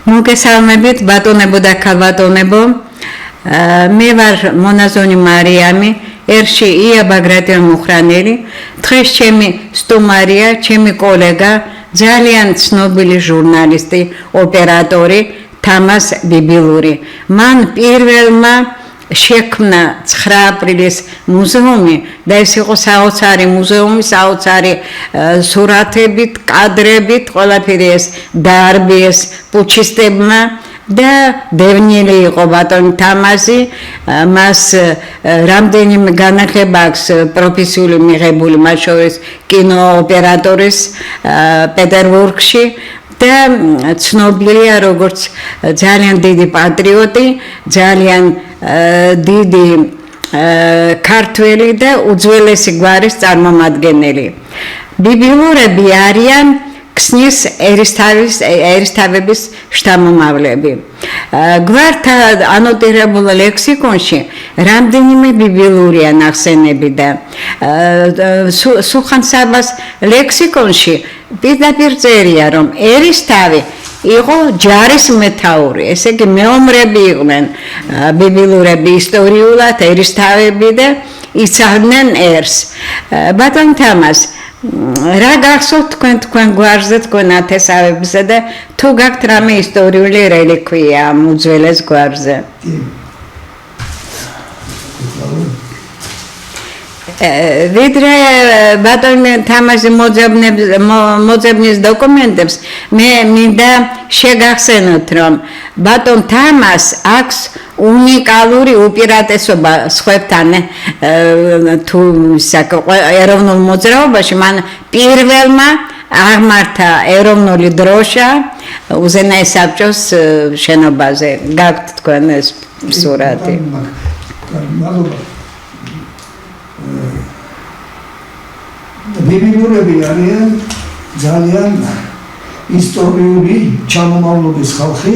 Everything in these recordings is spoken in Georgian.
მოგესალმებით ბატონებო და ქალბატონებო. მე ვარ მონაზონი მარიამი, ერში ია ბაგრატიონ მუხრანელი. დღეს ჩემი სტუმარია, ჩემი კოლეგა, ძალიან ცნობილი ჟურნალისტი, ოპერატორი თამას ბიბილური. მან პირველმა შექმნა 9 აპრილის მუზეუმი და ეს იყო საოცარი მუზეუმი, საოცარი სურათებით, კადრებით, ყველაფერი ეს დაარბიეს პუჩისტებმა და დევნილი იყო ბატონი თამაზი, მას რამდენიმე განათლება აქვს პროფესიული მიღებული, მათ შორის კინოოპერატორის პეტერბურგში და ცნობილია როგორც ძალიან დიდი პატრიოტი, ძალიან დიდი ქართველი და უძველესი გვარის წარმომადგენელი. ბიბილურები არიან ქსნის ერისთავების შთამომავლები. გვართა ანოტირებულ ლექსიკონში რამდენიმე ბიბილურია ნახსენები და სულხან-საბას ლექსიკონში პირდაპირ წერია, რომ ერისთავი იყო ჯარის მეთაური, ესე იგი მეომრები იყვნენ ბიბილურები ისტორიულად ერისთავები და იცავდნენ ერს. ბატონ თამას, რა გახსოვთ თქვენ გვარზე, თქვენ ათესავებისა და თუ გაქვთ რამე ისტორიული რელიკვია ამ უძველეს გვარზე? ვიდრე ბატონ თამაზი მოძებნის დოკუმენტებს მე მინდა შეგახსენოთ, რომ ბატონ თამას აქვს უნიკალური უპირატესობა სხვებთან თუ ეროვნულ მოძრაობაში. მან პირველმა აღმართა ეროვნული დროშა უზენაეს საბჭოს შენობაზე. გაქვთ თქვენ ეს სურათი? ბიბილურები არიან ძალიან ისტორიული ჩამომავლობის ხალხი.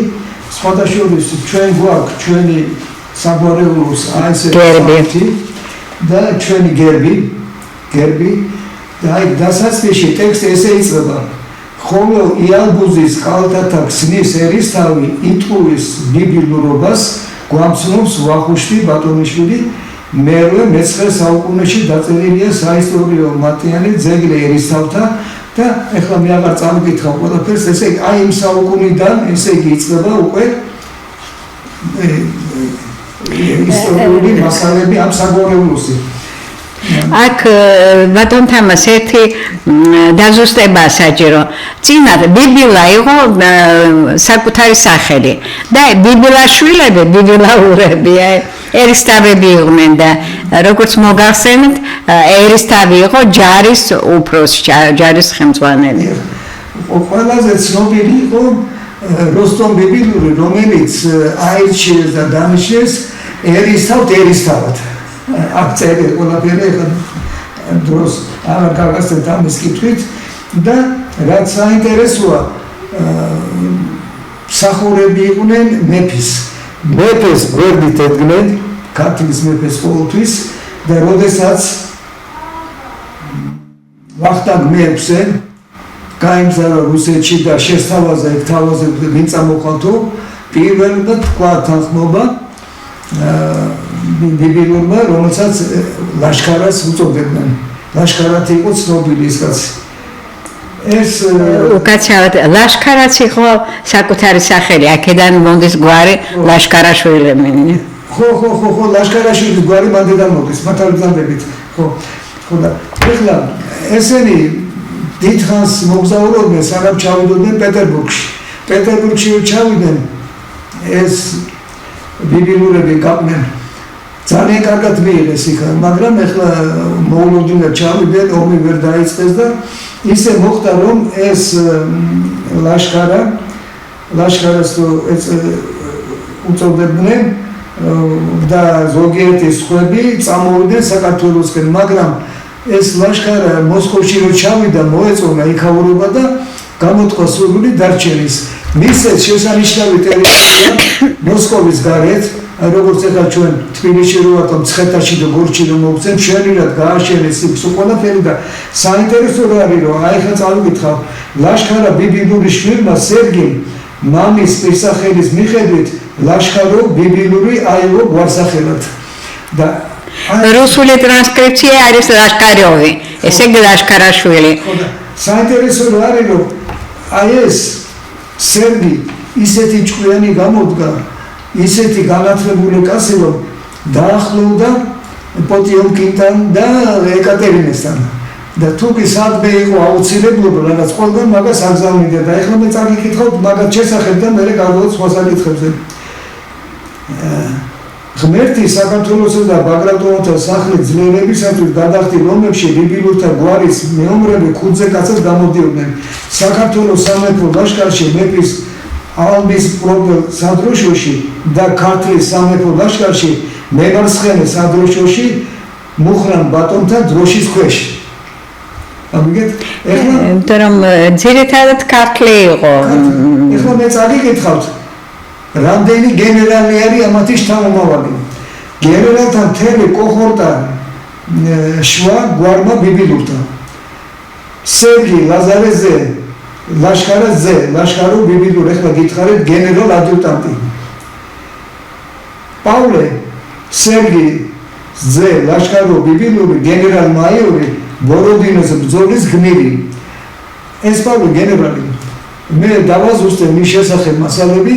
სხვადასხვა ჩვენ გვაქვს ჩვენი საგვარეულოს ეს გერბი და ჩვენი გერბი და აი დასაწყისში ტექსტი ესე იწყება: ხოლო იალბუზის კალთათა ქსნის ერისთავი იტყუის ბიბილურობას გვამცნობს ვახუშტი ბატონიშვილი. მერვე მე-9 საუკუნეში დაწერილია საისტორიო მატიანე ძეგლი ერისთავთა და ეხლა მე აღარ წამოგითხავ ყველაფერს, ესე იგი აი იმ საუკუნიდან ესე იგი იწყება უკვე ისტორიული მასალები ამ საგვარეულოსი. აქ ბატონ თამას ერთი დაზუსტება საჭირო. წინა ბიბილა იყო საკუთარი სახელი და ბიბილაშვილები, ბიბილაურები ერისთავები იყვნენ და როგორც მოგახსენეთ, ერისთავი იყო ჯარის უფროსი, ჯარის ხელმძღვანელი. ყველაზე ცნობილი იყო როსტომ ბიბილური, რომელიც აირჩიეს და დანიშნეს ერისთავად. აქ წერია ყველაფერი, დროს აღარ გავახსენეთ ამის კითხვით და რაც საინტერესოა, მსახურები იყვნენ მეფის გვერდით ედგნენ, ქართლის მეფეს ყოველთვის და როდესაც ვახტანგ მე-6 გაემგზავრა რუსეთში და შესთავაზა იქ თავაზე ვინ წამოყავთო, პირველად თქვა თანხმობა ბიბილურმა, რომელსაც ლაშქარას უწოდებდნენ. ლაშქარათი იყო ცნობილი ის კაცი. ეს უკაცრავად ლაშქარაც იყო საკუთარი სახელი, აქედან მონდის გვარი ლაშქარაშვილები. ხო, ლაშქარაშვილის გვარი მანდიდან მოდის, მართალბრძანდებით. ხო და ეხლა ესენი დიდხანს მოგზაურობდნენ, სანამ ჩავიდოდნენ პეტერბურგში. პეტერბურგში ჩავიდნენ, ეს ბიბილურები გაყვნენ. ძალიან კარგად მიიღეს იქ, მაგრამ ეხლა მოულოდნელად ჩავიდნენ, ომი ვერ დაიწყეს და ისე მოხდა, რომ ეს ლაშქარას უწოდებდნენ და ზოგიერთი სხვები წამოვიდნენ საქართველოსკენ, მაგრამ ეს ლაშქარა მოსკოვში რო ჩავიდა, მოეწონა იქაურობა და გამოთქვა სურვილი დარჩენის. მისცეს შესანიშნავი ტერიტორია მოსკოვის გარეთ, როგორც ეხლა ჩვენ თბილისში რო ვართ, მცხეთაში და გორჩი რომ მოვცემ, შენილად გააშენეს იქ ყველაფერი და საინტერესო რა არის, რომ აი ხა წავიკითხავ, ლაშქარა ბიბილურის შვილმა სერგიმ მამის პირსახელის მიხედვით ლაშქარო ბიბილური აიღო გვარსახელად და რუსული ტრანსკრიფცია არის ლაშკაროვი, ესე იგი ლაშქარაშვილი. საინტერესო არის რომ აი ეს სერგი ისეთი ჭკვიანი გამოდგა, ისეთი განათლებული კაცი რომ დაახლოვდა პოტიომკინთან და ეკატერინესთან. და თუ კი სადმე იყო აუცილებლობა, რაღაც ყველგან მაგას აგზავნიდა და ეხლა მე წაგიკითხავთ მაგას შესახებ და მე გავდოთ სხვა საკითხებზე. ღმერთი საქართველოსა და ბაგრატონთა სახლის ძლიერებისათვის გადახდით, რომლებში ბიბილურთა გვარის მეომრები ქუდზე კაცად გამოდიოდნენ. საქართველოს სამეფო ლაშქარში მეფის ალბის პრობელ სადროშოში და ქართლის სამეფო ლაშქარში მემარცხენე სადროშოში მუხრან ბატონთა დროშის ქვეშ. ამიგეთ? იმიტომ რომ ძირითადად ქართლი იყო. ეხლა მე წაგიკითხავთ რამდენი გენერალი არის ამათი შთამომავალი. გენერალთა მთელი კოჰორტა შუა გვარმა ბიბილურთა. სერგი ლაზარეზე ლაშქარაძე, ლაშქარო ბიბილურ, ეხლა გითხარით გენერალ ადიუტანტი. პავლე სერგი ზე ლაშქარო ბიბილური გენერალ მაიორი ბოროდინოს ბრძოლის გმირი. ეს პავლე გენერალი. მე დავაზუსტე მის შესახებ მასალები,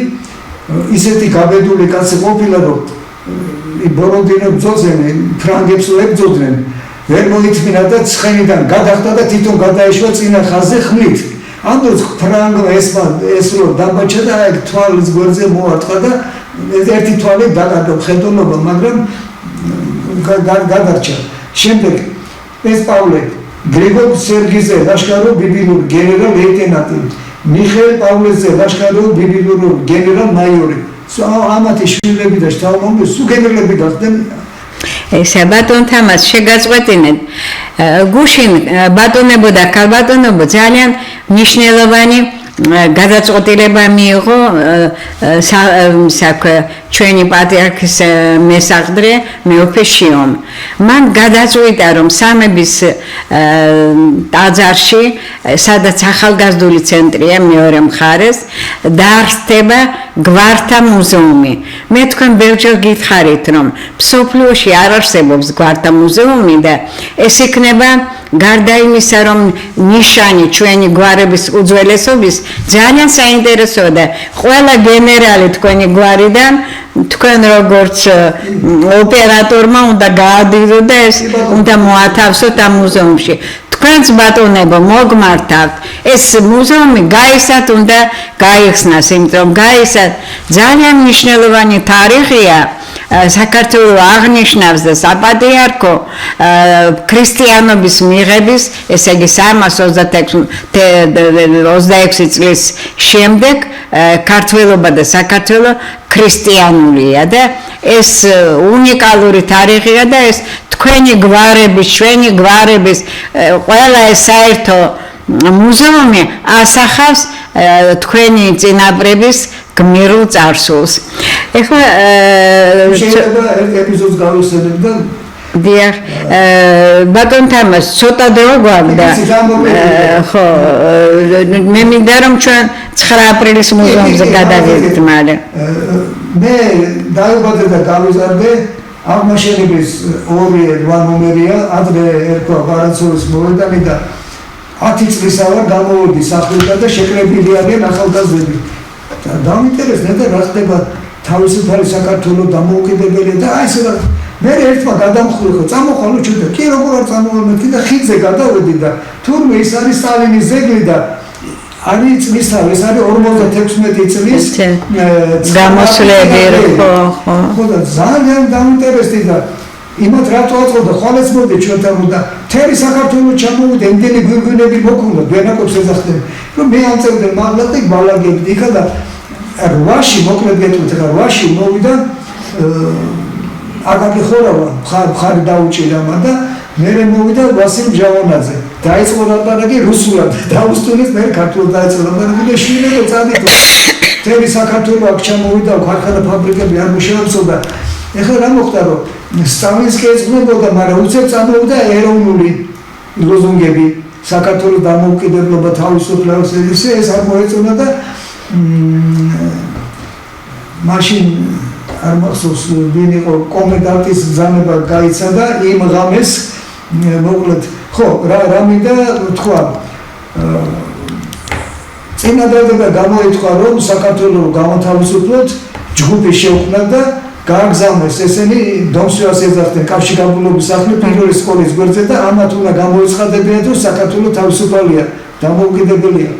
ისეთი გაბედული კაცი ყოფილა, რომ ბოროდინოს ბრძოლზე ფრანგებს ებრძოდნენ, ვერ მოიწმინა და ცხენიდან გადახტა და თვითონ გადაეშვა წინა ხაზზე ხმლით. ამ დროს ფრანგო ეს რო დამბაჩა და აი თვალის გვერდზე მოარტყა და ერთი თვალი დაკარგა ხედულობა, მაგრამ გადარჩა. შემდეგ ეს პავლე გრიგოლ სერგიზე ლაშქარო ბიბილურ გენერალ ლეიტენანტი, მიხეილ პავლეზე ლაშქარო ბიბილურ გენერალ მაიორი. ამათი შვილები და შთამომავლები სულ გენერლები გახდნენ. ესე ბატონთა მას შეგაწყვეტინეთ. გუშინ ბატონებო და ქალბატონებო ძალიან მნიშვნელოვანი გადაწყვეტილება მიიღო ჩვენი პატრიარქის მესაყდრე მეუფე შიომ. მან გადაწყვიტა რომ სამების ტაძარში, სადაც ახალგაზრდული ცენტრია მეორე მხარეს, დაარსდება გვართა მუზეუმი. მე თქვენ ბევრჯერ გითხარით რომ მსოფლიოში არ არსებობს გვართა მუზეუმი და ეს იქნება გარდა იმისა რომ ნიშანი ჩვენი გვარების უძველესობის ძალიან საინტერესოა და ყველა გენერალი თქვენი გვარიდან თქვენ როგორც ოპერატორმა უნდა გაადიდოთ და უნდა მოათავსოთ ამ მუზეუმში. თქვენც ბატონებო მოგმართავთ, ეს მუზეუმი გაისად უნდა გაიხსნას, იმიტომ რომ გაისად ძალიან მნიშვნელოვანი თარიღია. საქართველოს აღნიშნავს და საპატრიარქო ქრისტიანობის მიღების, ესე იგი 326 წლის შემდეგ ქართველობა და საქართველო ქრისტიანულია და ეს უნიკალური თარიღია და ეს თქვენი გვარების, ჩვენი გვარების ყველა ეს საერთო მუზეუმი ასახავს თქვენი წინაპრების გმირულ წარსულს. ეხლა შეიძლება ერთ ეპიზოდს გავიხსენებ და დიახ, ბატონთა მას ცოტა დრო გვაქვს და ხო, მე მინდა რომ ჩვენ 9 აპრილის მუზეუმზე გადავიდეთ მალე. მე დაიბადე და გავიზარდე აღმაშენების 2-8 ნომერია, ადრე ერქვა ბარანცოვის მოედანი და 10 წლისა ვარ გამოვედი სახლიდან და შეკრებილი არიან ახალგაზრდები. და დამინტერესდა და რა ხდება თავისუფალი საქართველოს დამოუკიდებელი და აი ეს მე ერთმა გადამხვრე ხო წამოყალო ჩვენ და კი როგორ არ წამოვედი და ხიდზე გადავედი და თურმე ის არის სტალინის ზეგლი და არის წლისა ეს არის 56 წლის გამოსვლები ხო და ძალიან დამინტერესდი და იმათ რატო აწყობდა ხვალეს მოდი ჩვენთან და თერი საქართველოს ჩამოვიდა იმდენი გვირგვინები მოქონდა ვენაკობს ეძახდნენ რომ მე ამწერდნენ მაგლატი ბალაგები იქა და რვაში მოკლედ გეტყვით რა რვაში მოვიდა აკაკი ხორავა მხარი დაუჭირა და მე მოვიდა ვასილ ჯავანაძე დაიწყო ლაპარაკი რუსულად დაუსტუნეს მე ქართულად დაიწყო ლაპარაკი და შვილებო წადით თერი საქართველოს აქ ჩამოვიდა ქარხანა ფაბრიკები არ მუშაობსო და ეხლა რა მოხდა რომ სტალინსკი ეძღვნებოდა მაგრამ უცებ წამოვიდა ეროვნული ლოზუნგები საქართველოს დამოუკიდებლობა თავისუფლება ეს არ მოეწონა და მაშინ არ მახსოვს ვინ იყო კომენდანტის ბრძანება გაიცა და იმ ღამეს მოკლედ ხო რა მინდა თქვა წინადადება გამოითქვა რომ საქართველოს გამოთავისუფლოთ ჯგუფი შეუქმნა და გააგზავნეს ესენი დომსვას ეძახდნენ კავშირგაბმულობის სახლი პირველი სკოლის გვერდზე და ამათ უნდა გამოეცხადებინათ რომ საქართველოს თავისუფალია დამოუკიდებელია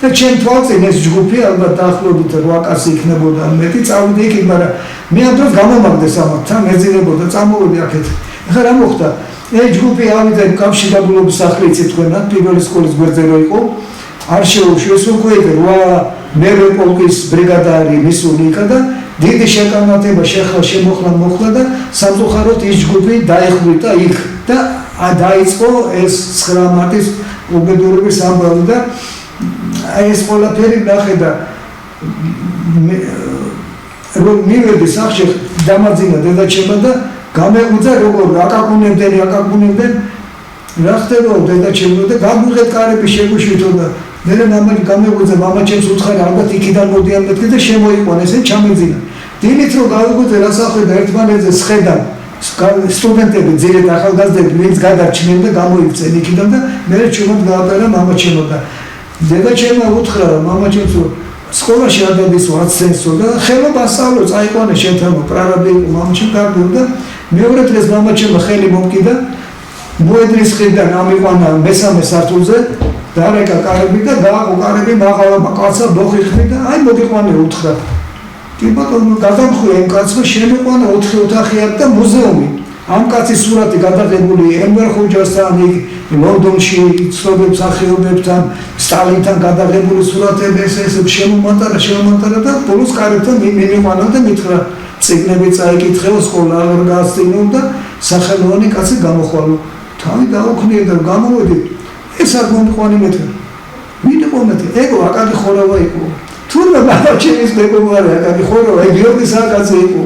და ჩემ თვალწინ ეს ჯგუფი ალბათ დაახლოებით 8 კაცი იქნებოდა მეტი წავიდე იქ მაგრამ მე ამ დროს გამომაგდეს ამათთან ეძინებოდა წამოვედი აქეთ ახლა რა მოხდა ეს ჯგუფი ავიდა კავშირგაბმულობის სახლი იცით თქვენად პირველი სკოლის გვერდზე რო იყო არ შეუშვეს უკვე 8 მერვე პოლკის ბრიგადარი მისული იქა და დიდი შეკამათება მოხლა და სამწუხაროდ ის ჯგუფი დაეხვიტა იქ და დაიწყო ეს 9 მარტის უბედურების ამბავი და ეს ყველაფერი ნახე და რომ მივედი სახში დამაძინა დედაჩემმა და გამეღვიძა როგორ აკაკუნებდნენ რა ხდება დედაჩემო და გაგვიღეთ კარები შეგუშვითო და მე მამალი გამეღვიძა მამაჩემს უთხარი ალბათ იქიდან მოდიან მეთქე და შემოიყვან ესე ჩამეძინა დილით რო გავიგვიძე რა სახვედა ერთმანეთზე სხედა სტუდენტები ძირეთ ახალგაზრდები ვინც გადარჩნენ და გამოიქცენ იქიდან და მე ჩვენად გააბარა მამაჩემო და დედაჩემმა უთხრა მამაჩემს სკოლაში არ დადის 10 ცენტსო და ხელობა ასწავლო წაიყვანე შენთანო პრარაბი იყო მამაჩემ კარგია და მეორე დღეს მამაჩემმა ხელი მომკიდა მოედრის ხიდან ამიყვანა მესამე სართულზე დარეკა კარები და გააყო კარები მაღალმა კაცმა ბოხიხმი და აი მოგიყვანე უთხრა კი ბატონო გადამხვია იმ კაცმა შემიყვანა 4 ოთახი აქვს და მუზეუმი ამ კაცის სურათი გადაღებული ემბერ ხუჯასთან ლონდონში ცნობილ მსახიობებთან სტალინთან გადაღებული სურათები ეს შემომატარა და ბოლოს კარებთან მიმიყვანა და მითხრა წიგნები წაიკითხეო სკოლა არ გაასწინო და სახელოვანი კაცი გამოხვალო თავი დაუქნია და გამოვედი ეს არ მომიყვანი მეთქე ვინ იყო მეთქე ეგო აკაკი ხოროვა იყო თურმე ბაბაჩენის მეგობარი აკაკი ხოროვა გიორგი საკაცი იყო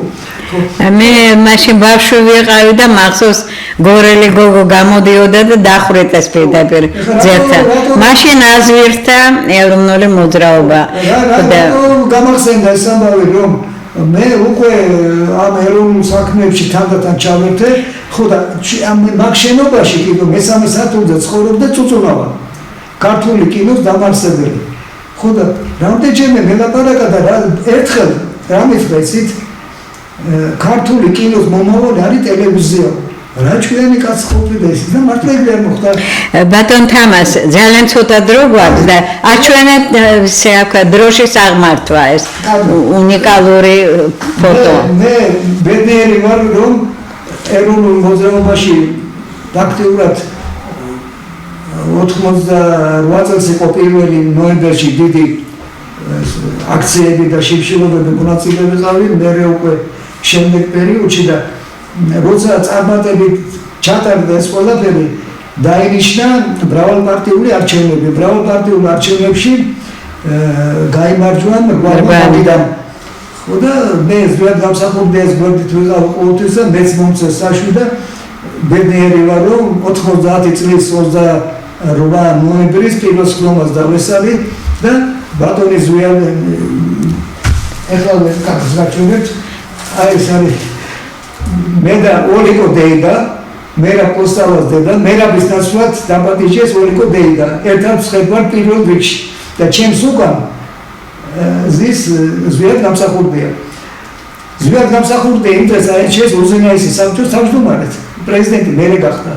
მე მაშინ ბავშვი ვიყავი და მახსოვს გორელი გოგო გამოდიოდა და დახვრიტეს პირდაპირ ძერთან მაშინ აზვირთა ეროვნული მოძრაობა და გამახსენდა ეს ამბავი რომ მე უკვე ამ ეროვნულ საქმეებში თანდათან ჩავერთე ხო და მაგ შენობაში კიდევ მესამე სართულზე ცხოვრობდა წუწუნავა ქართული კინოს დამარსებელი ხო და რამდენჯერმე მელაპარაკა და ერთხელ რა მითხრեցით ქართული კინოს მომავალი არის ტელევიზია რა ჩვენი კაც ყოფილა ის და მართლა ეგრე არ მოხდა ბატონ თამას ძალიან ცოტა დრო გვაქვს და აჩვენეთ ესე აქ დროშის აღმართვა ეს უნიკალური ფოტო მე ბედნიერი ვარ რომ ეროვნულ მოძრაობაში აქტიურად 88 წელს იყო პირველი ნოემბერში დიდი აქციები და შიმშილობები მონაწილეობები მე უკვე შემდეგ პერიოდში და როცა წარმატებით ჩატარდა ეს ყველაფერი დაინიშნა მრავალპარტიული არჩევნებში გაიმარჯვა გვარდიდან ხო და მე ზოგადად გამსახურდი ეს გვერდით ვიყავ ყოველთვის და მეც მომწეს საშვი და ბედნიერი ვარ რომ 90 წლის 28 ნოემბრის პირველ სხდომას დავესწარი და ბატონი ზვიანი ეხლა კარგს გაჩვენებთ აი ეს არის მე და ოლიკო დეიდა მერა კოსტალას დედა მერაბის ნაცვლად დაპატიჟეს ოლიკო დეიდა ერთად შეგვარ პირველ რიგში და ჩემს უკან ზის ზვიად გამსახურდია იმ დღეს აირჩიეს უზენაისის საბჭოს თავმჯდომარედ პრეზიდენტი მერე გახდა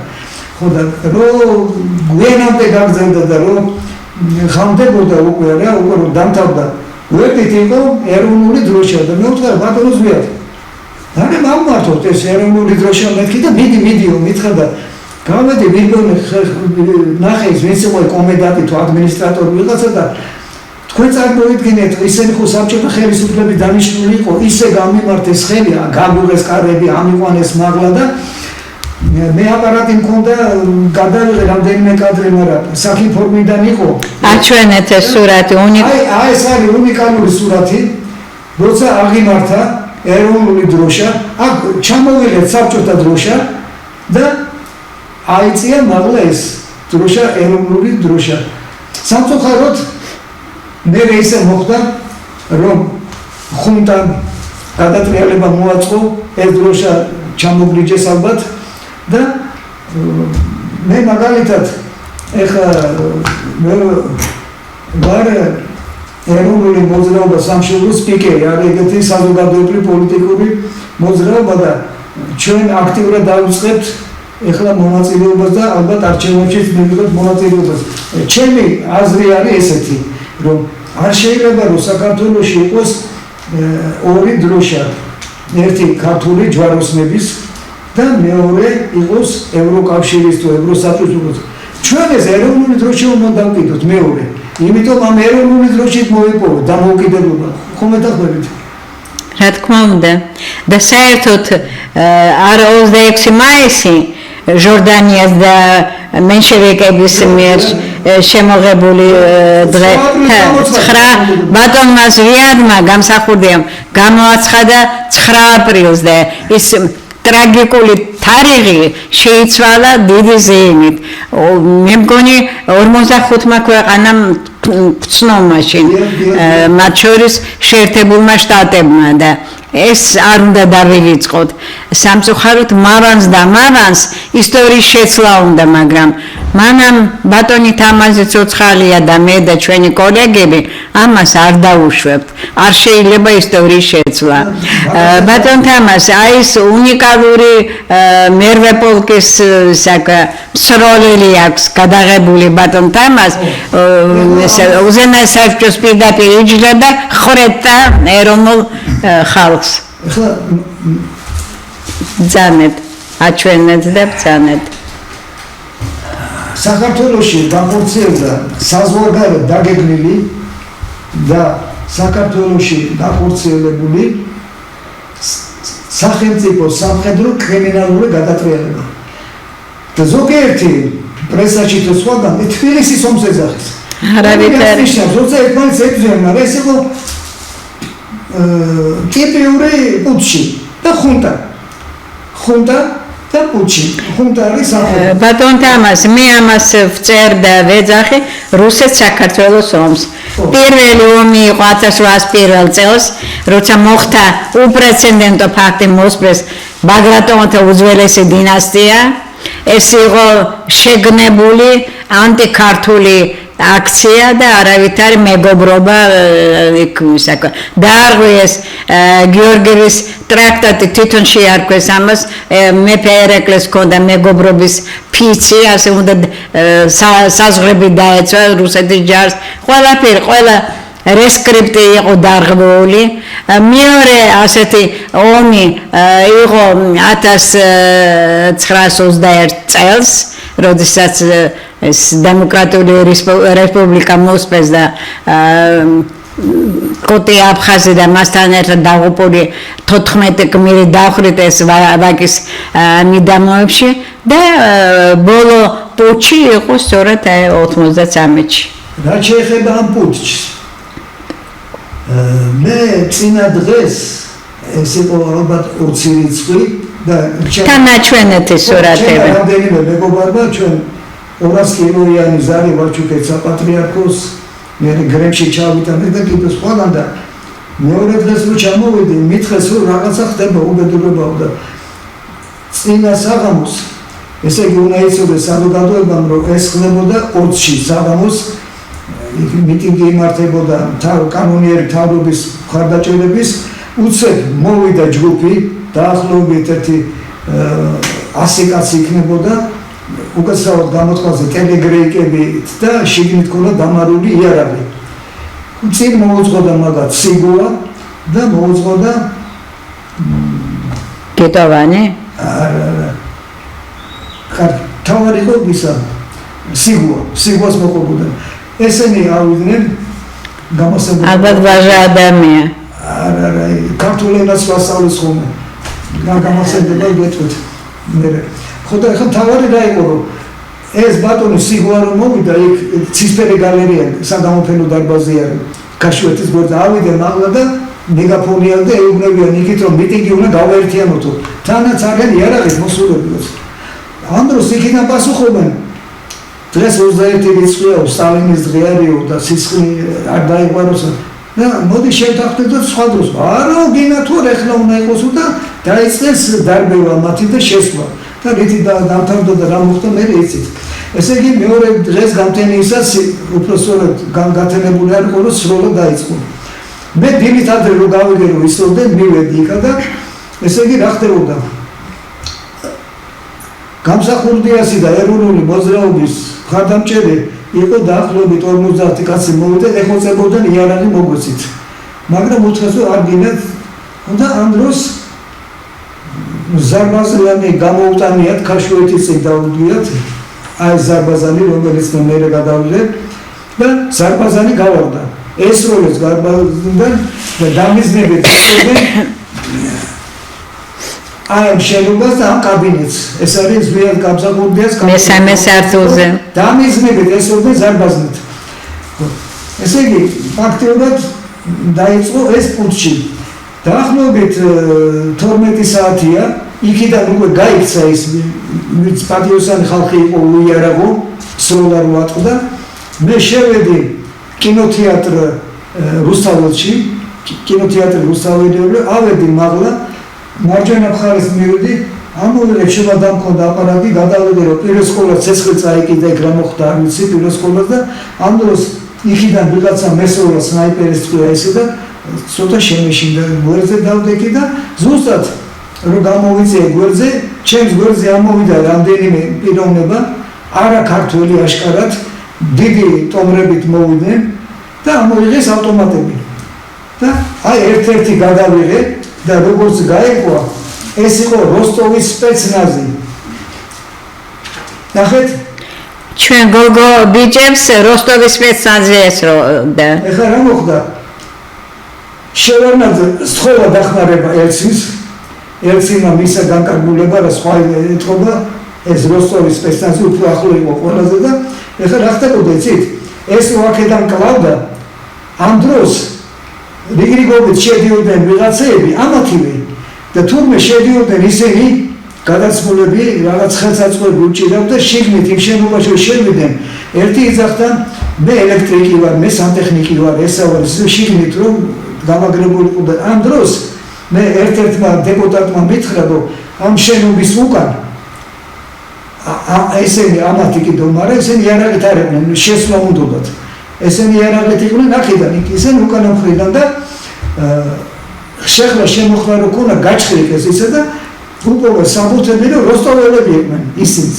ხო და რომ გვიანამდე გაგრძელდა და რომ ხამდებოდა უკვე რომ დამთავრდა ვერდით იყო ეროვნული დროშა და მე ვთქვა ბატონო ზვიად და მე მამართოთ ეს ეროვნული დროშა მეთქი და მიდიო მითხრა და გავედი ვინდომე ნახე ის ვინც იყო კომენდანტი თუ ადმინისტრატორი ვიღაცა და თქვენ წარმოიდგინეთ ისინი ხო საბჭოთა ხელისუფლების დანიშნული იყო ისე გამიმართეს ხელი გაგვიღეს კარები ამიყვანეს მაღლა და მე აპარატი მქონდა გადავიღე რამდენიმე კადრი მაგრამ საქი ფორმიდან იყო აჩვენეთ ეს სურათი აი ეს არის უნიკალური სურათი როცა აღიმართა ეროვნული დროშა აქ ჩამოვიღეთ საბჭოთა დროშა და აიწია მაღლა ეს დროშა ეროვნული დროშა სამწუხაროდ მე ისე მოხდა რომ ხუნტამ გადატრიალება მოაწყო, ეს დროშა ჩამოგრიჯეს ალბათ და მე მაგალითად ეხლა ვარ ეროვნული მოძრაობა სამშობლოს სპიკერი, არის ეგეთი საზოგადოებრივი პოლიტიკური მოძრაობა და ჩვენ აქტიურად დავიწყებთ ეხლა მონაწილეობას და ალბათ არჩევნებშიც მივიღებთ მონაწილეობას. ჩემი აზრი არის ესეთი, რომ არ შეიძლება რომ საქართველოში იყოს ორი დროშა, ერთი ქართული ჯვაროსნების და მეორე იყოს ევროკავშირის თუ ევროსაბჭოს. ჩვენ ეს ეროვნული დროშა უნდა დავკიდოთ მეორე. იმიტომ ამ ეროვნული დროშით მოვიპოვოთ დამოუკიდებლობა. ხომ მეთანხმებით? რა თქმა უნდა. და საერთოდ არ 26 მაისი ჟორდანიას და მენშევიკების მიერ შემოღებული დღე 9 ბატონმა ზვიადმა გამსახურდიამ გამოაცხადა 9 აპრილს და ის ტრაგიკული თარიღი შეიცვალა დიდი ზეიმით. მე მგონი 45 ქვეყანამ გწნო მაშინ, მათ შორის შეერთებულმა შტატებმა და ეს არ უნდა დავივიწყოთ. სამწუხაროდ მავანს და მავანს ისტორიის შეცვლა უნდა, მაგრამ მანამ ბატონი თამაზი ცოცხალია და მე და ჩვენი კოლეგები ამას არ დავუშვებთ. არ შეიძლება ისტორიის შეცვლა. ბატონ თამაზ, აი ეს უნიკალური მერვე პოლკის მსროლელი აქვს გადაღებული ბატონ თამაზ, უზენაეს საბჭოს პირდაპირ იჯდა და ხრეტდა ეროვნულ ხალხს. ეხლა ბრძანეთ, აჩვენეთ და ბრძანეთ. საქართველოში განხორციელდა საზღვარგარეთ დაგეგმილი და საქართველოში განხორციელებული სახელმწიფო სამხედრო კრიმინალური გადატრიალება. და ზოგიერთი პრესაში თუ სხვაგან თბილისის ომს ეძახის. არავითარი. როცა ერთმანეთს ებრძვიან, ეს იყო ტიპიური პუტჩი და ხუნტა და პუტჩი. ხუნტა არის სახელმწიფო. ბატონ თამაზ, მე ამას ვწერ და ვეძახი რუსეთ საქართველოს ომს. პირველი ომი იყო 1801 წელს, როცა მოხდა უპრეცედენტო ფაქტი მოსპრეს ბაგრატონთა უძველესი დინასტია. ეს იყო შეგნებული ანტიქართული აქცია და არავითარი მეგობრობა დაარღვიეს გიორგიევის ტრაქტატი თვითონ შეარქვეს ამას მეფე ერეკლეს ჰქონდა მეგობრობის ფიცი, ასე უნდა საზღვრები დაეცვა რუსეთის ჯარს, ყველაფერი, ყველა რესკრიპტი იყო დარღვეული. მეორე ასეთი ომი იყო 1921 წელს, როდესაც ეს დემოკრატიული რესპუბლიკა მოსპეს და კოტე აფხაზი და მასთან ერთად დაღუპული 14 გმირი დახვრიტეს ვაკის მიდამოებში და ბოლო პუტჩი იყო სწორედ 93-ში. რა შეეხება ამ პუტჩს? მე წინა დღეს ეს იყო ალბათ 20 რიცხვი და თანაჩვენეთი სურათები. რამდენიმე მეგობარმა ჩვენ 200 კილოიანი ზარი ვაჩუქეთ საპატრიარქოს, მე გრემში ჩავიტანე და კიდე სხვაგან და მეორე დღეს რო ჩამოვიდი, მითხეს რომ რაღაცა ხდება უბედურება და წინა საღამოს ესე იგი უნდა იცოდეს საზოგადოებამ რომ ეს ხდებოდა 20-ში საღამოს მიტინგი იმართებოდა კანონიერი მთავრობის მხარდაჭერების უცებ მოვიდა ჯგუფი დაახლოებით 100 კაცი იქნებოდა უკაცრავად გამოთქვაზე ტელეგრეიკები და შიგნით ქონდა დამარული იარაღი. წინ მოუძღოდა მაგათ სიგუა და მოუძღოდა კეტოვანი? თავარი იყო ისა სიგუას მოყოლოდა. ესენი ავიდნენ გამოსებული. ალბათ ვაჟა ადამია. არა, ქართულ ენას ვასწავლის ხოლმე. გამოსდება გეტყვით. მე ხოდა ახლა თავარი რა იყო რომ ეს ბატონი სიგუა რომ მოვიდა იქ ცისფერი გალერეა საგამოფენო დარბაზი არის ქაშვეთის გვერდზე ავიდნენ მაღლა და მეგაფონია და ეუბნებიან იქით რომ მიტინგი უნდა გავაერთიანოთო თანაც არიან იარაღით მოსულებს ამ დროს იქიდან პასუხობენ დღეს 21 რიცხვია სტალინის დღე არისო და სისხლი არ დაიყვანოს და მოდი შევთანხმდეთ სხვა დროს. არა, გინა თუ ეხლა უნდა იყოს და დაიწყეს დარბევა მათი და შესვლა. და რითი დამთავრდა და რა მოხდა მე იცით. ესე იგი მეორე დღეს გამთენიისას უпроსწორად გათენებული არ იყო რომ სროლა დაიწყო. მე დილით ადრე რომ გავიგე რომ ისროდნენ მივედი იქა და ესე იგი რა ხდებოდა? გამსახურდიასი და ეროვნული მოძრაობის მხარდამჭერი იყო დაახლოებით 50 კაცი მოვიდა ეხოწებოდნენ იარაღი მოგვეცით. მაგრამ უთხრეს რომ არ გინდათ უნდა ამ დროს ზარბაზანი გამოუტანიათ ქაშვეთის წინ დაუდგიათ აი ზარბაზანი რომელიც მე გადავიდე და ზარბაზანი გავარდა ესროლეს ზარბაზნიდან და დამიზნებით ისროდნენ აი ამ შენობას და ამ კაბინეტს ეს არის ზვიად გამსახურდიას მესამე სართულზე დამიზნებით ესროდნენ ზარბაზნით ესე იგი ფაქტიურად დაიწყო ეს პუტჩი დაახლოებით 12 საათია იქიდან უკვე გაიქცა ის პატიოსანი ხალხი იყო უიარაღო სროლა რო ატყდა მე შევედი კინოთეატრ რუსთაველში ავედი მაღლა მარჯვენა მხარეს მივედი ამოვიღე შევა დამქონდა აპარატი გადავედი რომ პირველ სკოლას ცეცხლი წაიკიდა ეგ რა მოხდა არ ვიცი პირველ სკოლას და ამ დროს იქიდან ვიღაცა მესროლა სნაიპერის თქვა ესე და ცოტა შემეშინდა გვერდზე დავდექი და ზუსტად რომ გამოვიწე გვერდზე ჩემს გვერდზე ამოვიდა რამდენიმე პიროვნება არა ქართველი აშკარად დიდი ტომრებით მოვიდნენ და ამოიღეს ავტომატები და აი ერთ-ერთი გადავიღე და როგორც გაიყვა ეს იყო როსტოვის სპეცნაზი ნახეთ ჩვენ გოგო ბიჭებს როსტოვის სპეცნაზი ესროდა ეხლა რა მოხდა შევარნაძე სთხოვა დახმარება ელცინა მისა განკარგულება რა სხვა ეთქობა ეს როსტოვის სპეცნაზი უფრო ახლო იყო ყველაზე და ეხლა რა ხდებოდა იცით ეს ვაკედან კლავდა ამ დროს რიგრიგობით შედიოდნენ ვიღაცეები ამათივე და თურმე შედიოდნენ ისინი გადაცმულები რაღაც ხელსაწყოები უჭირავ და შიგნით იმ შენობაში შევიდნენ ერთი იძახდა მე ელექტრიკი ვარ მე სანტექნიკი ვარ ესა ვარ შიგნით რომ გამაგრებული ყოდა ამ დროს მე ერთ-ერთმა დეპუტატმა მითხრა რომ ამ შენობის უკან ესენი ამათი კიდო მაგრამ ესენი იარაღით არ იყვნენ შესვლა უნდათ ესენი იარაღით იყვნენ აქედან ისინი უკანა მხრიდან და შეხლა შემოხლა რომ ქონა გაჩხრიკეს ისე და უპოვეს საბუთები რომ როსტოველები იყვნენ ისინიც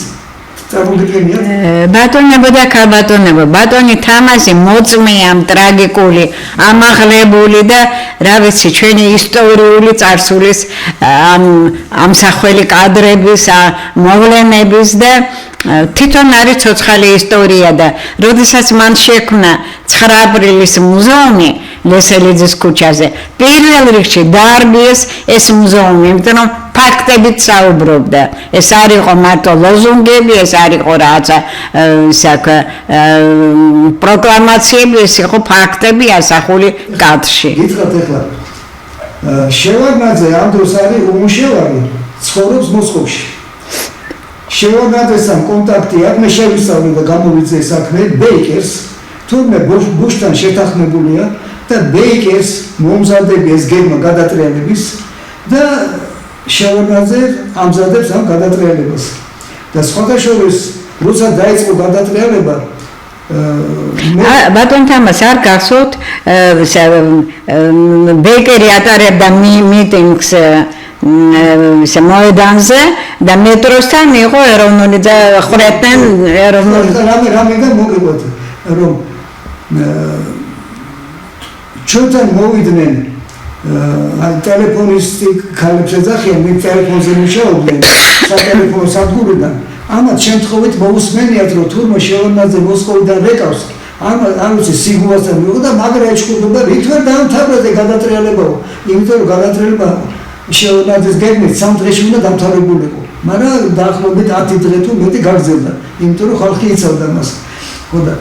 ბატონებო და ქალბატონებო ბატონი თამაზი მოწმეა ტრაგიკული ამაღლებული და რა ვიცი ჩვენი ისტორიული წარსულის ამსახველი კადრების მოვლენების და თვითონ არის ცოცხალი ისტორია და როდესაც მან შექმნა 9 აპრილის მუზეუმი ლესელიძის ქუჩაზე პირველ რიგში დაარბიეს ეს მუზეუმი იმიტომ რომ ფაქტებით საუბრობდა ეს არ იყო მარტო ლოზუნგები ეს არ იყო რაღაცა პროკლამაციები ეს იყო ფაქტები ასახული კადრში გითხრათ ეხლა შევარნაძე ამ დროს არის უმუშევარი ცხოვრობს მოსკოვში შევარნაძესთან კონტაქტი აქვს მე შევისწავლე და გამოვიძე საქმე ბეიკერს თურმე ბუშთან შეთანხმებულია და ბეიკერს მომზადები ეს გეგმა გადატრიალების და შევარნაძე ამზადებს ამ გადატრიალებას და სხვადასხვა როცა დაიწყო გადატრიალება ბატონ თამას არ გახსოვთ ბეიკერი ატარებდა მიტინგს მოედანზე და მეტროსთან იყო ეროვნული და ხრეთენ ეროვნული რამე და მოგიყვეთ რომ ჩვენთან მოვიდნენ აი ტელეფონისტი ქალებს ეძახიან მე ტელეფონზე მუშაობდნენ სატელეფონო სადგურიდან ამათ შემთხვევით მოусმენიათ რომ თურმე შევარნაძე მოსკოვიდან რეკავს არ ვიცი სიგუასთან მივიდა მაგრა ეჭვდება რით ვერ დაამთავრებდა გადატრიალებაო იმიტომ რომ გადატრიალება შევარნაძეს გეგმით 3 დღეში უნდა დამთავრებულიყო მაგრამ დაახლოებით 10 დღე თუ მეტი გაგრძელდა იმიტომ რომ ხალხი იცავდა მას ხო და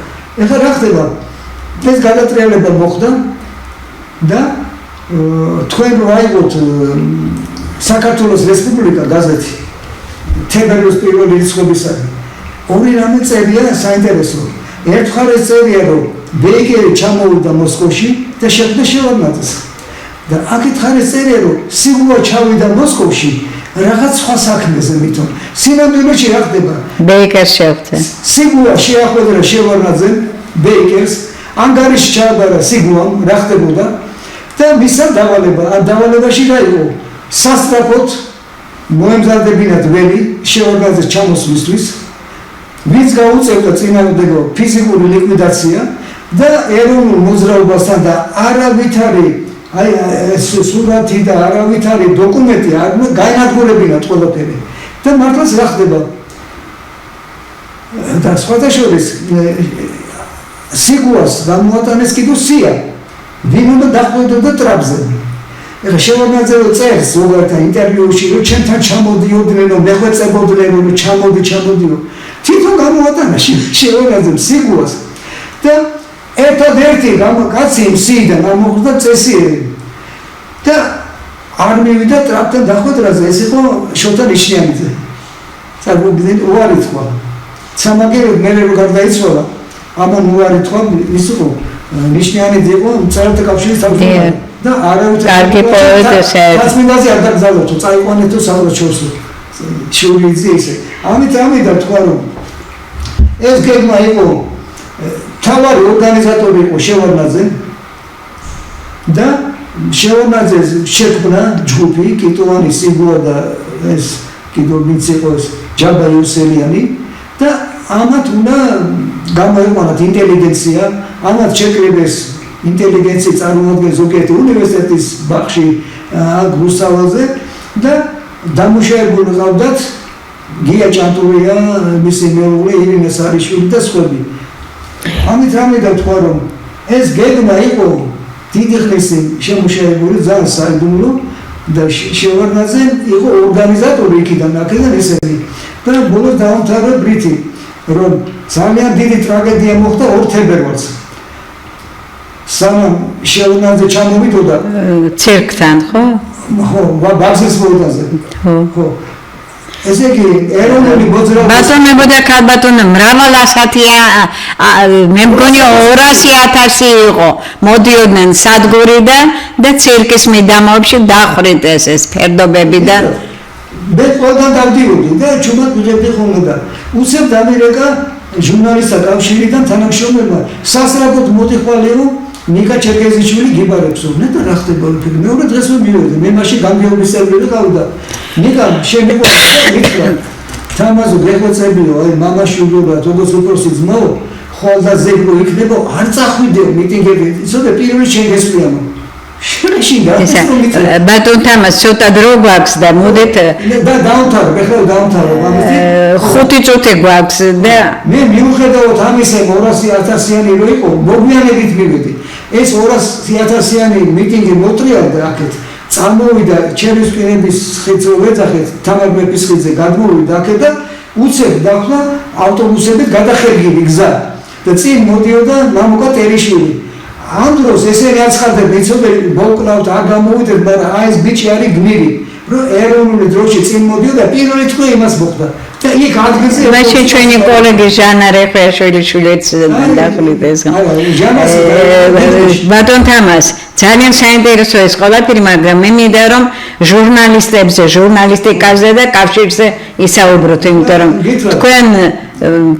ეხლა რა ხდება ეს გადატრიალება მოხდა და თქვენ რო აიღოთ საქართველოს რესპუბლიკა გაზეთი თებერვლის პირველი რიცხვებისაკენ ორი რამე წერია საინტერესო ერთ მხარეს წერია რომ ბეიკერი ჩამოვიდა მოსკოვში და შეხვდა შევარდნაძეს. და აქეთ ხარეს წერია, რომ სიგუა ჩავიდა მოსკოვში რაღაც სხვა საქმეზე მithon. სინამდვილეში რა ხდება? ბეიკერს შეხვდა. სიგუა შეახვედრა შევარდნაძემ, ბეიკერს, ანგარიში ჩააბარა სიგუამ, რა ხდებოდა? და მისცა დავალება. ამ დავალებაში რა იყო? სასწრაფოდ მოემზადებინათ ველი შევარდნაძეს ჩამოსვლისთვის, ვინც გაუწევდა წინააღმდეგო ფიზიკური ლიკვიდაცია და ეროვნულ მოძრაობასთან და არავითარი აი ეს სურათი და არავითარი დოკუმენტი არ გაენადგურებინათ ყველაფერი. და მართლაც რა ხდება? და სხვათა შორის სიგუას გამოატანეს კიდევ სია. ვინ უნდა დახვედროდა ტრაპზე? ეხლა შევარდნაძე წერს ზოგადად ინტერვიუში, რომ ჩემთან ჩამოდიოდნენ, რომ მეხვეწებოდნენ, რომ ჩამოდიო. თვითონ გამოატანა შევარდნაძემ სიგუას და ერთადერთი კაცი იმ სიიდან ამოხდა წესიერი და არ მივიდა ტრაპთან დახვედრაზე, ეს იყო შოთა ნიშნიანიძე. წარმოიდგინეთ, უარი თქვა. სამაგეროდ მე რო გარდაიცვალა, ამან უარი თქვა, ის იყო ნიშნიანიძე იყო მწერალთა კავშირის თავმჯდომარე და არავითარ კარგი პოეტესა. კაცმინდაზე არ დაგზავნეთო, წაიყვანეთო საბრაჩორსო. შურიძე ისე. ამიტომ თქვა, რომ ეს გეგმა იყო თავარი ორგანიზატორი იყო შევარდნაძე და შევარდნაძეს შექმნა ჯგუფი კიტოვანი სიგუა და ეს კიდევ ვინც იყო ჯაბა იუსელიანი და ამათ უნდა გამოიყვანათ ინტელიგენცია, ამათ შეკრიბეს ინტელიგენცია წარმოადგენს ზოგიერთი უნივერსიტეტის ბაღში რუსთავაზე და დამუშავებული ყავდათ გია ჭანტურია, მისი მეუღლე ირინე სარიშვილი და სხვები. ამით რამე თქვა, რომ ეს გეგმა იყო დიდი ხნის შემუშავებული ძალიან საიდუმლო და შევარდნაძე იყო ორგანიზატორი იქიდან ესენი და ბოლოს დაამთავრა ბრითი, რომ ძალიან დიდი ტრაგედია მოხდა 2 თებერვალს. სანამ შევარდნაძე ჩამოვიდოდა ცირკთან, ხო? ხო, ბავშვის მოედანზე. ხო. ესე იგი, ეროვნული მოძრაობა ბატონებოდა ქალბატონო მრავალ ასათია, მე მგონი 200,000 იყო. მოდიოდნენ სადგურიდან და ცირკის მიდამოებში დახვრიტეს ეს ფერდობები და მე ყველგან დავდივოდი და ჩუმად მიღებდი ხოლმე და უცებ დამირეკა ჟურნალისტთა კავშირიდან თანამშრომელმა სასწრაფოდ მოდიხვალეო ნიკა ჩერკეზიშვილი გიბარებსო. და რა ხდება იქ? მეორე დღეს მივედი, მე მაშინ გამგეობის წევრი ვიყავ და ნიკა შემიყვანდა და მითხრა თამაზო გეხვეწებიო, აი მამაშვილობა, თოგოს უფროსი ძმაო, ხოლმე ზეგლო იქნება, არ წახვიდეო მიტინგები, იცოდე პირველი შენ გესვიამო. ბატონ თამაზ ცოტა დრო გვაქვს და მოდით და დაამთავრე, ეხლა დაამთავრე ამაზე 5 წუთი გვაქვს და მე მიუხედავად ამისა 200,000-იანი რო იყო, მოგვიანებით მივედი. ეს 200,000-იანი მიტინგი მოტრიალდა აქეთ. წამოვიდა ჩერესკინების ხიდზე ვეძახეთ, თამარ მეფის ხიდზე გადმოვიდა აქეთ და უცებ დახლა ავტობუსებით გადახერგილი გზა. და წინ მოდიოდა მამუკა ტერიშვილი. ამ დროს ესენი აცხადებს, იცოდე, მოკნავთ, არ გამოვიდეთ, მაგრამ აი ეს ბიჭი არის გმირი, რომ ეროვნული დროში წინ მოდიოდა, პირველი თქვა იმას მოხდა. და იქ ადგილზე მაშინ ჩვენი კოლეგი ჟანა რეხვეაშვილიშვილიც დახლიდეს. ბატონ თამაზ, ძალიან საინტერესო ეს ყველაფერი, მაგრამ მე მინდა რომ ჟურნალისტებზე, ჟურნალისტიკაზე და კავშირზე ისაუბროთ, იმიტომ რომ თქვენ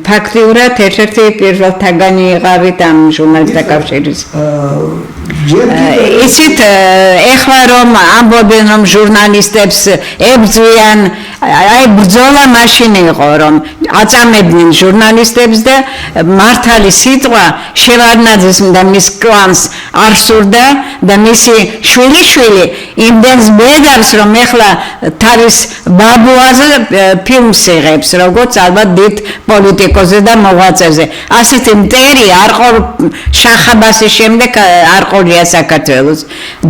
ფაქტიურად ერთ-ერთი პირველთაგანი იყავით ამ ჟურნალისტთა კავშირის. იცით, ეხლა რომ ამბობენ რომ ჟურნალისტებს ებრძვიან, აი ბრძოლა მაშინ იყო რომ აწამებდნენ ჟურნალისტებს და მართალი სიტყვა შევარდნაძეს და მის კლანს არ სურდა და მისი შვილიშვილი იმდენს ბედავს რომ ეხლა თავის ბაბუაზე ფილმს იღებს, როგორც ალბათ დიდ პოლიტიკოზე და მოღვაწეზე. ასეთი მტერი არ ყოლ შახაბასის შემდეგ არ ყოლია საქართველოს.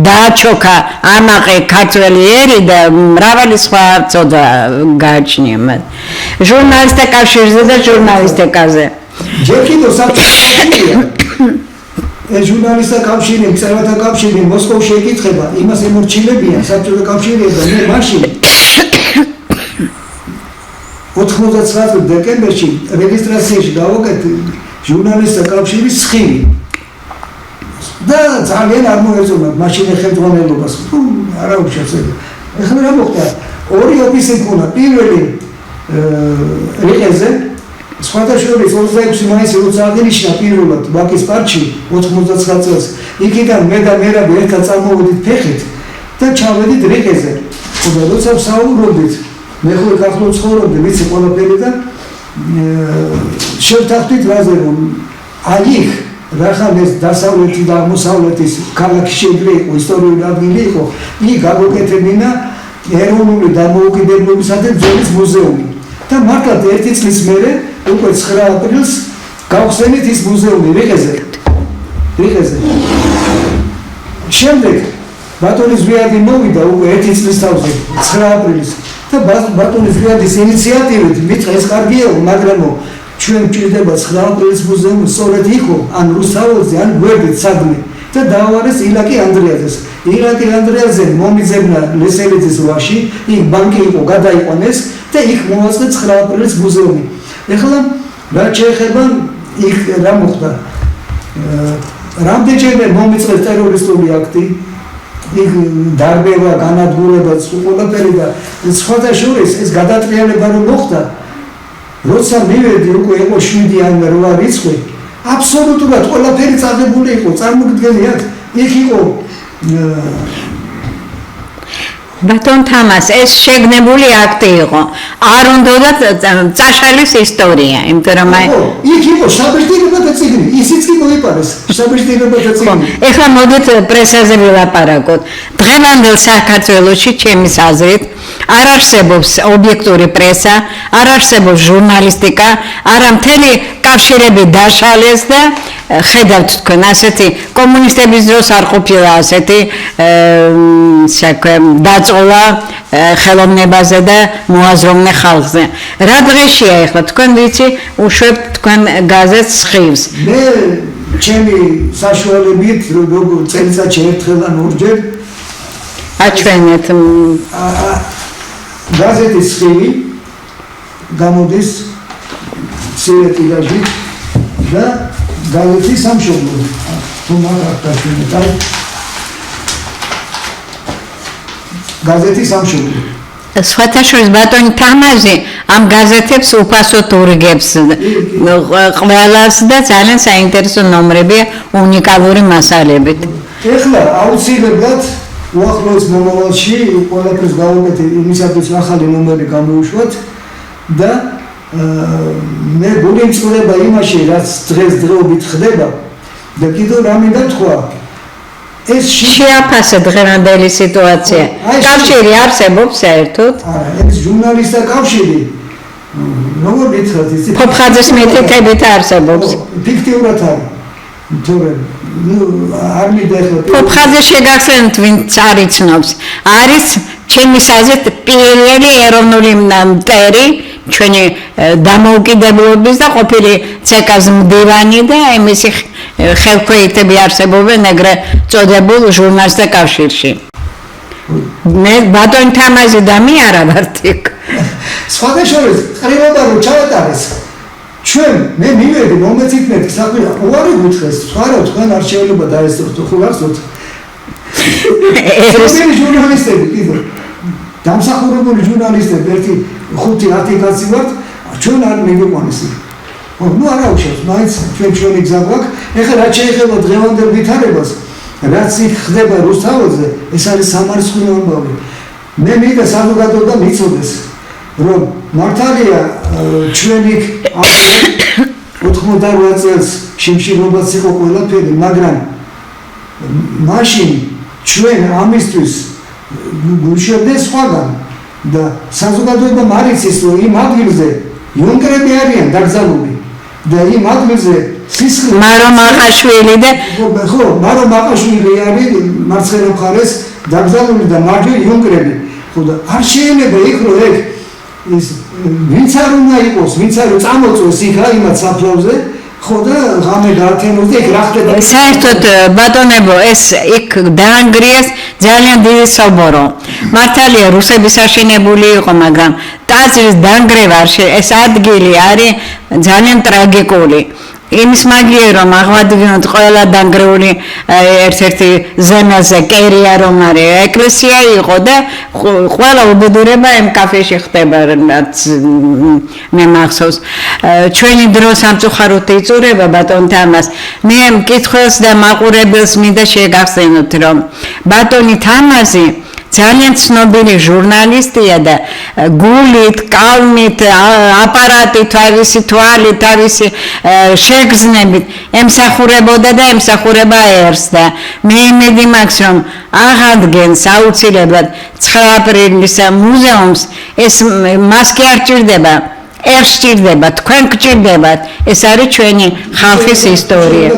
დააჩოქა ამაყე ქართველი ერი და მრავალი სხვა წოდა გააჩნია მათ. ჟურნალისტთა კავშირზე და ჟურნალისტიკაზე. ჯერ კიდევ საფრთხეა. ეს ჟურნალისტთა კავშირი, მწერალთა კავშირი მოსკოვში ეკითხება, იმას ემორჩილებიან საბჭოთა კავშირი და მე მაშინ 99 დეკემბერში რეგისტრაციაში გავაკეთე ჟურნალისტთა კავშირის სხივი. და ძალიან არ მოეწონა მაშინ ხელმძღვანელობას. არა უშეცებ. ეხლა რა მოხდა? ორი ოფისი მქონდა. პირველი რიყეზე სხვადასხვა 26 მაისი როცა აღინიშნა პირველად ვაკის პარკში 99 წელს იქიდან მე და მერაბი ერთად წამოვედით ფეხით და ჩავედით რიყეზე. ხოდა როცა ვსაუბრობდით მე ხო ახლო ცხოვრობდი ვიცი ყველაფერი და შევთანხმდით რაზე რომ აი იქ რახან ეს დასავლეთი და აღმოსავლეთის ქალაქი შეიძლება იყო ისტორიული ადგილი იყო იქ გაგოკეთებინა ეროვნული დამოუკიდებლობისა და ძვლის მუზეუმი და მართლად ერთი წლის მერე უკვე 9 აპრილს გავხსენით ის მუზეუმი რიყეზე შემდეგ ბატონი ზვიადი მოვიდა უკვე ერთი წლის თავზე 9 აპრილის და ბატონი ზვიადის ინიციატივით მითხრა ეს კარგია მაგრამ ჩვენ გვჭირდება 9 აპრილის მუზეუმი სწორედ იქო ან რუსთაველზე ან გვერდით სადმე და დაავარეს ილაკი ანდრეაძე მომიძებნა ლესელიძის ვაში იქ ბანკი იყო გადაიყვანეს და იქ მოაწყეს 9 აპრილის მუზეუმი ეხლა რა შეეხება იქ რა მოხდა რამდენჯერმე მომიწყეს ტერორისტული აქტი იქ დარბევა განადგურება ყველაფერი და სხვათა შორის ეს გადატრიალება რომ მოხდა როცა მივედი უკვე იყო 7 ან 8 რიცხვი აბსოლუტურად ყველაფერი წაღებული იყო წარმოგიდგენიათ იქ იყო ბატონ თამას ეს შეგნებული აქტი იყო არ უნდა წაშალის ისტორია იმიტომ რომ იქ იყო საბეჭდილებათა წიგნი ისიც კი მოიპარეს საბეჭდილებათა წიგნი ეხლა მოდით პრესაზე ვილაპარაკოთ დღევანდელ საქართველოში ჩემის აზრით არ არსებობს ობიექტური პრესა არ არსებობს ჟურნალისტიკა არა მთელი კავშირები დაშალეს და ხედავთ თქვენ ასეთი კომუნისტების დროს არ ყოფილა ასეთი დაწოლა ხელოვნებაზე და მოაზროვნე ხალხზე რა დღეშია ეხლა თქვენ ვიცი უშვებთ თქვენ გაზეთს ხივს მე ჩემი საშუალებით როგორ წელიწადში ერთხელ ან ორჯერ აჩვენეთ გაზეთის ხივი გამოდის მცირე ტირაჟი და გაზეთის სამშობლო თუ მაგათაშენეთ გაზეთის სამშობლო სხვათა შორის ბატონი თამაზი ამ გაზეთებს უფასოდ ურიგებს ყველას და ძალიან საინტერესო ნომრებია უნიკალური მასალებით ეხლა აუცილებლად უახლოეს მომავალში ყველაფერს გავუკეთეთ იმისათვის ახალი ნომერი გამოვუშვათ და მე გულიმწყდება იმაში რაც დღეს დროებით ხდება და კიდევ რა მინდა თქვა ეს შეაფასე დღევანდელი სიტუაცია კავშირი არსებობს საერთოდ ეს ჟურნალისტთა კავშირი როგორ გითხრათ ის ფოფხაძეს მეთითებით არსებობს ფიქტიურად არის თორემ არ მიდეხლა ფოფხაძე შეგახსენებთ ვინც არ იცნობს არის ჩემის აზრით პირველი ეროვნული მტერი ჩვენი დამოუკიდებლობის და ყოფილი ცეკას მდივანი და მისი ხელქვეითები არსებობენ ეგრე წოდებულ ჟურნალისტთა კავშირში მე ბატონი თამაზი და მე არა ვართ იქ სხვადასხვა ყრილობა რო ჩავატარეს ჩვენ მე მივედი მომეცით საქმე უარი გუთხეს სხვა რა თქვენ არ შეიძლება დაესწროთ ხო გახსოვთ ეს ჟურნალისტები კიდე დამსახურებული ჟურნალისტები ერთი 5-10 კაცი ვართ ჩვენ არ მივიყვანეს ნუ არა უშავს მაინც ჩვენი გზა გვაქვს ეხლა რაც შეეხება დღევანდელ ვითარებას რაც იქ ხდება რუსთაველზე ეს არის სამარცხვინო ამბავი მე მინდა საზოგადოება მიცოდეს რომ მართალია ჩვენ იქ 88 წელს შიმშილობაც იყო ყველაფერი მაგრამ მაშინ ჩვენ ამისთვის გუშევდეს სხვაგან და საზოგადოება მარიცის რომ იმ ადგილზე იუნკერები არიან დაკრძალული და იმ ადგილზე სისხლი მარო მაყაშვილი და ხო მარო მაყაშვილი არის მარცხენა მხარეს დაკრძალული და მარჯვე იუნკერები ხო და არ შეიძლება იქ რომ ეგ ის ვინც არ უნდა იყოს ვინც არ წამოწოს იქ რა იმათ საფლავზე ხო და ღამე გაათენოს და იქ რა ხდება საერთოდ ბატონებო ეს იქ დაანგრიეს ძალიან დიდი საბორო მართალია რუსების აშენებული იყო მაგრამ ტაძრის დანგრევა ეს ადგილი არის ძალიან ტრაგიკული იმის მაგიერ რომ აღვადგინოთ ყველა დანგრეული ერთ-ერთი ზემელზე კერია რომ არის ეკლესია იყო და ყველა უბედურება იმ კაფეში ხდება რაც მე მახსოვს ჩვენი დრო სამწუხაროდ იწურება ბატონ თამას მე მკითხველს და მაყურებელს მინდა შეგახსენოთ რომ ბატონი თამაზი ძალიან ცნობილი ჟურნალისტია და გულით, კალმით, აპარატით, თავისი თვალით, თავისი შეგრძნებით ემსახურებოდა და ემსახურება ერს და მე იმედი მაქვს რომ აღადგენს აუცილებლად 9 აპრილის მუზეუმს ეს მას კი არ ჭირდება ერს ჭირდება თქვენ გჭირდებათ ეს არის ჩვენი ხალხის ისტორია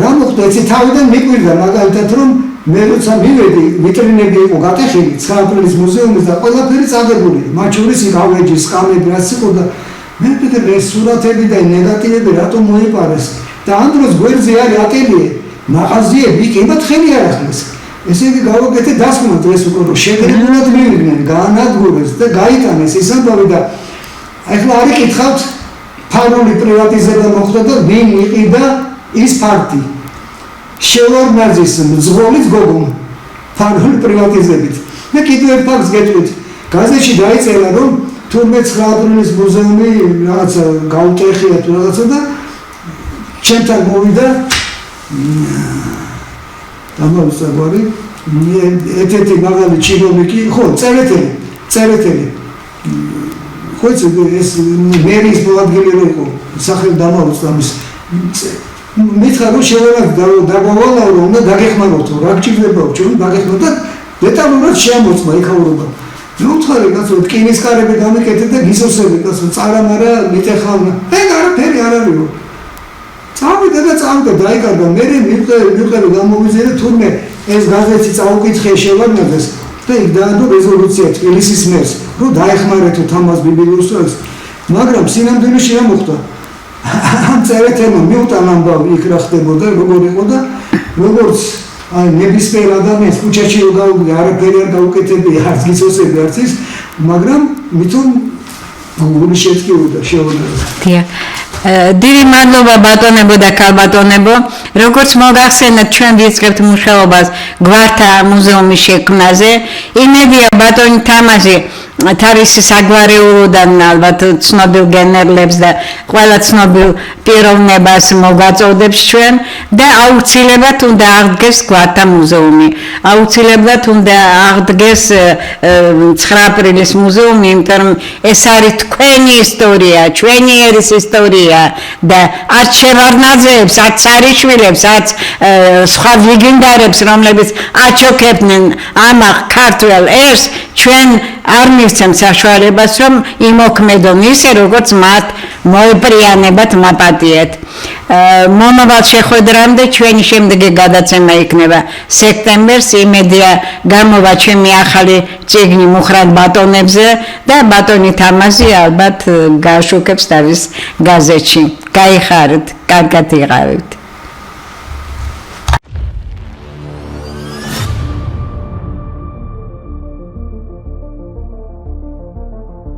რა მოხდა ეს თავიდან მიკვირდა მაგალითად რომ მე როცა მივედი ვიტრინები იყო გატეხილი 9 აპრილის მუზეუმის და ყველაფერი წაგებული მათ შორის გავეჯი სკამები რაც იყო და მე ვფიქრე ეს სურათები და ნეგატივები რატომ მოიპარეს და ამ დროს გვერდზე არის ატელიე მაღაზიები იქ ემათ ხელი არ ახლის ესე იგი გავაკეთე დასკვნად ეს უკვე რომ შეგრებულად მივიდნენ გაანადგურეს და გაიტანეს ის ამბავი და ახლა არ იკითხავთ ფარული პრივატიზება მოხდა და ვინ იყიდა ის ფაქტი შევარნაძის მძღოლის გოგონა ფარული პრივატიზებით მე კიდევ ერთ ფაქტს გეტყვით გაზეთში დაიწერა რომ თურმე 9 აპრილის მუზეუმი რაღაცა გაუტეხია თუ რაღაცა და ჩემთან მოვიდა დამოუკიდებელი ერთ-ერთი მაღალი ჩინოვნიკი ხო წერეთელი ხო ეს მერის მოადგილე იყო სახელი დამოუკიდების მითხრა რომ დაგვავალა რომ უნდა დაგეხმაროთო რა გჭირდება ჩვენ დაგეხმაროთ და დეტალურად შეამოწმა იქაურობა ნუ თხარი კაცო ტკინის კარები გამეკეთეთ და გისოსები კაცო წარამარა მიტეხავნა ეგ არაფერი არ არისო წავიდა და დაიკარგა მე მივყევი გამოვიზიარე თურმე ეს გაზეთი წაუკითხე შევარნაძეს და იქ დაადო რეზოლუცია თბილისის მერს რომ დაეხმარეთო თამაზ ბიბლიოსს მაგრამ სინამდვილეში რა მოხდა ამ წერეთელმა მიუტან ამბავი იქ რა ხდებოდა როგორ იყო და როგორც აი ნებისმიერ ადამიანს ქუჩაში რო გავუდგე არაფერი არ გაუკეთებია არც გისოსები არც ის მაგრამ მithom გული შეწკიოდა შეუძლია დიახ დიდი მადლობა ბატონებო და ქალბატონებო როგორც მოგახსენეთ ჩვენ ვიწყებთ მუშაობას გვართა მუზეუმის შექმნაზე იმედია ბატონი თამაზი თავისი საგვარეულოდან ალბათ ცნობილ გენერლებს და ყველა ცნობილ პიროვნებას მოგვაწოდებს ჩვენ და აუცილებლად უნდა აღდგეს გვართა მუზეუმი აუცილებლად უნდა აღდგეს 9 აპრილის მუზეუმი იმიტომ რომ ეს არის თქვენი ისტორია ჩვენი ერის ისტორია და არც შევარნაძეებს არც სარიშვილებს არც სხვა ლეგენდარებს რომლებიც აჩოქებდნენ ამაღ ქართველ ერს ჩვენ არ მივცემ საშუალებას რომ იმოქმედონ ისე როგორც მათ მოეპრიანებათ მაპატიეთ მომავალ შეხვედრამდე ჩვენი შემდეგი გადაცემა იქნება სექტემბერს იმედია გამოვა ჩემი ახალი წიგნი მუხრად ბატონებზე და ბატონი თამაზი ალბათ გააშუქებს თავის გაზეთში გაიხარეთ კარგად იღავით